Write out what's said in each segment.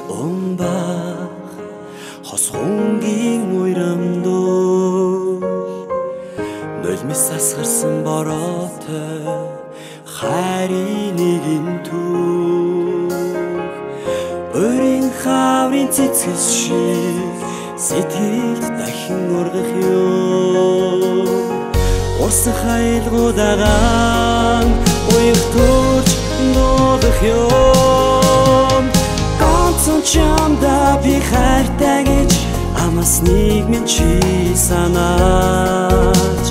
Умбах хосхонгийн уйрамдуу нулимс асгарсан бороотой хайрын нэгэн түүх өрийн хаврын цэцгэс шиг сэтгэлд дахин ургах юм урсах айлгуудагаан уяг төрж дуудах юм ганцхан чамда би хайртай гэж амасныг минь чи санаж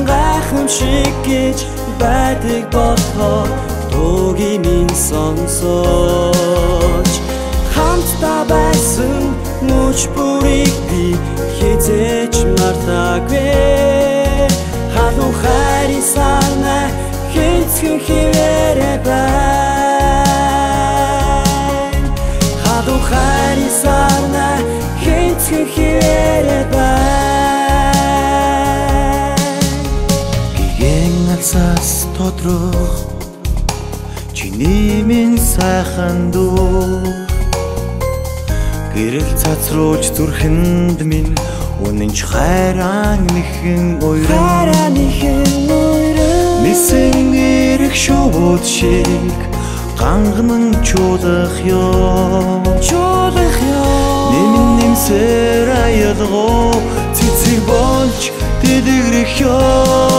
гайхамшиг гэж байдаг болохоор дуугийн минь сонсож хамтдаа байсан мөч бүрийг би хизээч мартаагүй халуун хайрын сарна хэцхэн хിവэрэ байна халуун хайрын сарна хэцхэн хിവэрэ байна гэгэн алсаас тодрох чиний минь сайхан дуу гэрэл цацруулж зүрхэнд минь үнэнч хайран нэхэн уйран нисэн ирэх шууд шиг ганган чуулах ёо нэмэн нэмсээр аялгоо цэцэг болж дэлгэрэх ёо